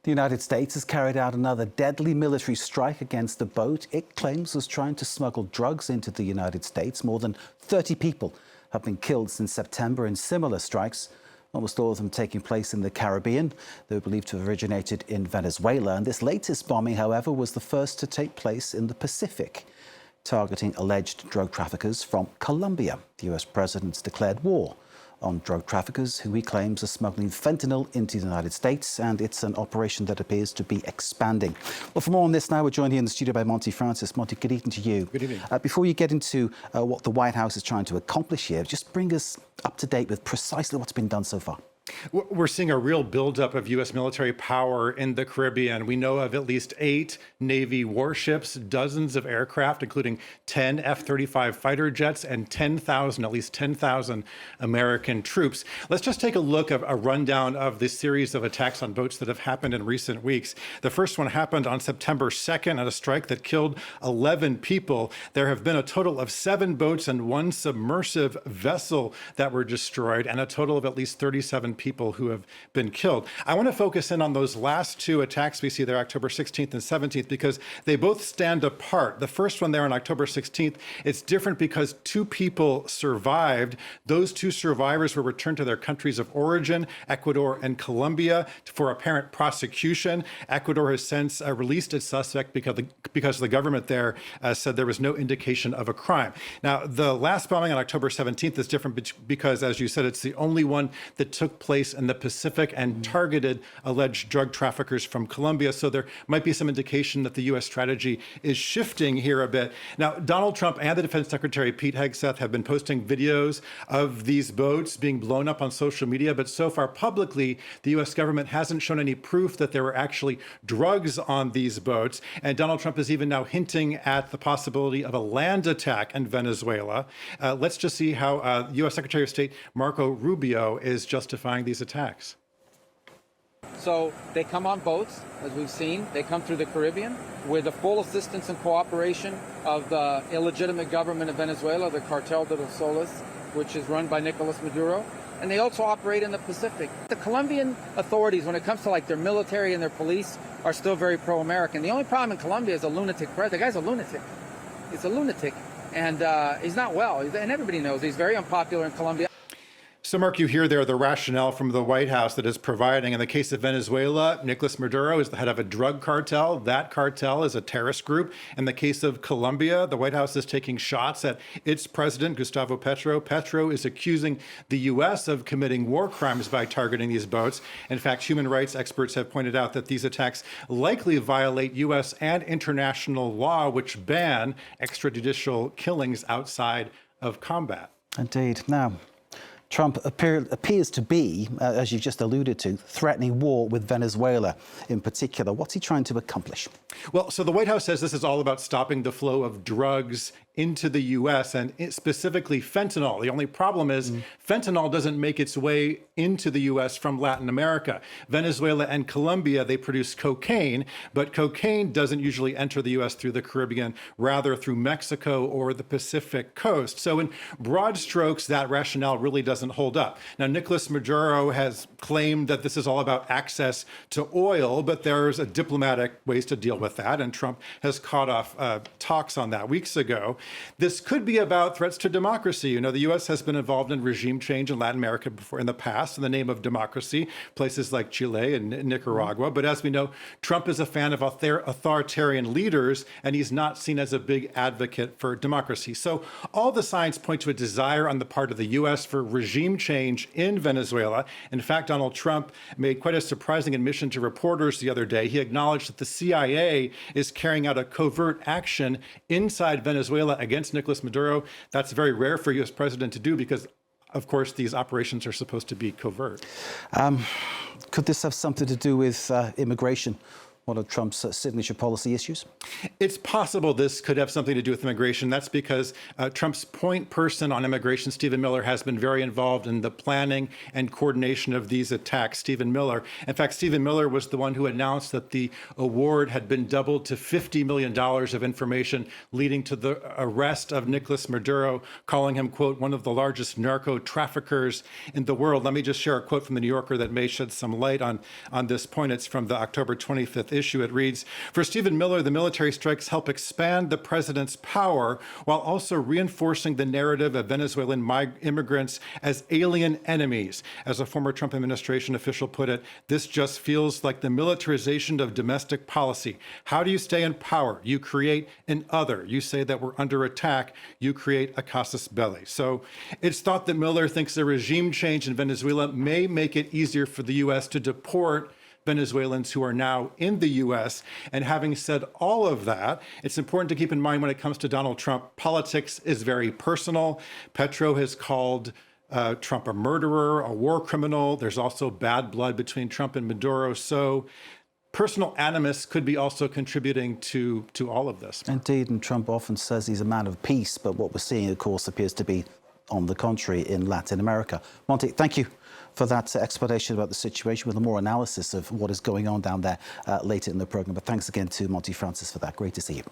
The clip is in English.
The United States has carried out another deadly military strike against a boat it claims was trying to smuggle drugs into the United States. More than 30 people have been killed since September in similar strikes, almost all of them taking place in the Caribbean. They were believed to have originated in Venezuela. And this latest bombing, however, was the first to take place in the Pacific, targeting alleged drug traffickers from Colombia. The US president's declared war on drug traffickers who he claims are smuggling fentanyl into the United States, and it's an operation that appears to be expanding. Well, for more on this now, we're joined here in the studio by Monte Francis. Monte, good evening to you. Good evening. Before you get into what the White House is trying to accomplish here, just bring us up to date with precisely what's been done so far. We're seeing a real buildup of U.S. military power in the Caribbean. We know of at least 8 Navy warships, dozens of aircraft, including 10 F-35 fighter jets, and at least 10,000 American troops. Let's just take a look at a rundown of this series of attacks on boats that have happened in recent weeks. The first one happened on September 2nd at a strike that killed 11 people. There have been a total of 7 boats and 1 submersive vessel that were destroyed, and a total of at least 37 people who have been killed. I want to focus in on those last 2 attacks we see there, October 16th and 17th, because they both stand apart. The first one there on October 16th, it's different because 2 people survived. Those 2 survivors were returned to their countries of origin, Ecuador and Colombia, for apparent prosecution. Ecuador has since released its suspect because the government there said there was no indication of a crime. Now, the last bombing on October 17th is different because, as you said, it's the only one that took place in the Pacific and targeted alleged drug traffickers from Colombia. So there might be some indication that the U.S. strategy is shifting here a bit. Now, Donald Trump and the Defense Secretary Pete Hegseth have been posting videos of these boats being blown up on social media, but so far publicly, the U.S. government hasn't shown any proof that there were actually drugs on these boats. And Donald Trump is even now hinting at the possibility of a land attack in Venezuela. Let's just see how U.S. Secretary of State Marco Rubio is justifying these attacks. So they come on boats, as we've seen. They come through the Caribbean with the full assistance and cooperation of the illegitimate government of Venezuela, the Cartel de los Soles, which is run by Nicolas Maduro. And they also operate in the Pacific. The Colombian authorities, when it comes to like their military and their police, are still very pro-American. The only problem in Colombia is a lunatic president. The guy's a lunatic. He's a lunatic. And he's not well. And everybody knows he's very unpopular in Colombia. So, Mark, you hear there the rationale from the White House that is providing. In the case of Venezuela, Nicolas Maduro is the head of a drug cartel. That cartel is a terrorist group. In the case of Colombia, the White House is taking shots at its president, Gustavo Petro. Petro is accusing the U.S. of committing war crimes by targeting these boats. In fact, human rights experts have pointed out that these attacks likely violate U.S. and international law, which ban extrajudicial killings outside of combat. Indeed. Now, Trump appears to be, as you just alluded to, threatening war with Venezuela in particular. What's he trying to accomplish? Well, so the White House says this is all about stopping the flow of drugs into the U.S. and specifically fentanyl. The only problem is fentanyl doesn't make its way into the U.S. from Latin America. Venezuela and Colombia, they produce cocaine, but cocaine doesn't usually enter the U.S. through the Caribbean, rather through Mexico or the Pacific coast. So in broad strokes, that rationale really doesn't hold up. Now, Nicolas Maduro has claimed that this is all about access to oil, but there's diplomatic ways to deal with that, and Trump has caught off talks on that weeks ago. This could be about threats to democracy. You know, the U.S. has been involved in regime change in Latin America before in the past in the name of democracy, places like Chile and Nicaragua. But as we know, Trump is a fan of authoritarian leaders, and he's not seen as a big advocate for democracy. So all the signs point to a desire on the part of the U.S. for regime change in Venezuela. In fact, Donald Trump made quite a surprising admission to reporters the other day. He acknowledged that the CIA is carrying out a covert action inside Venezuela against Nicolas Maduro. That's very rare for a U.S. president to do because, of course, these operations are supposed to be covert. Could this have something to do with immigration? one of Trump's signature policy issues? It's possible this could have something to do with immigration. That's because Trump's point person on immigration, Stephen Miller, has been very involved in the planning and coordination of these attacks. Stephen Miller. In fact, Stephen Miller was the one who announced that the award had been doubled to $50 million of information leading to the arrest of Nicolas Maduro, calling him, quote, one of the largest narco traffickers in the world. Let me just share a quote from the New Yorker that may shed some light on this point. It's from the October 25th issue. It reads, for Stephen Miller, the military strikes help expand the president's power while also reinforcing the narrative of Venezuelan immigrants as alien enemies. As a former Trump administration official put it, this just feels like the militarization of domestic policy. How do you stay in power? You create an other. You say that we're under attack. You create a casus belli. So it's thought that Miller thinks a regime change in Venezuela may make it easier for the U.S. to deport Venezuelans who are now in the U.S. And having said all of that, it's important to keep in mind when it comes to Donald Trump, politics is very personal. Petro has called Trump a murderer, a war criminal. There's also bad blood between Trump and Maduro. So personal animus could be also contributing to all of this. Indeed, and Trump often says he's a man of peace, but what we're seeing, of course, appears to be on the contrary in Latin America. Monte, thank you for that explanation about the situation, with more analysis of what is going on down there later in the programme. But thanks again to Monte Francis for that. Great to see you.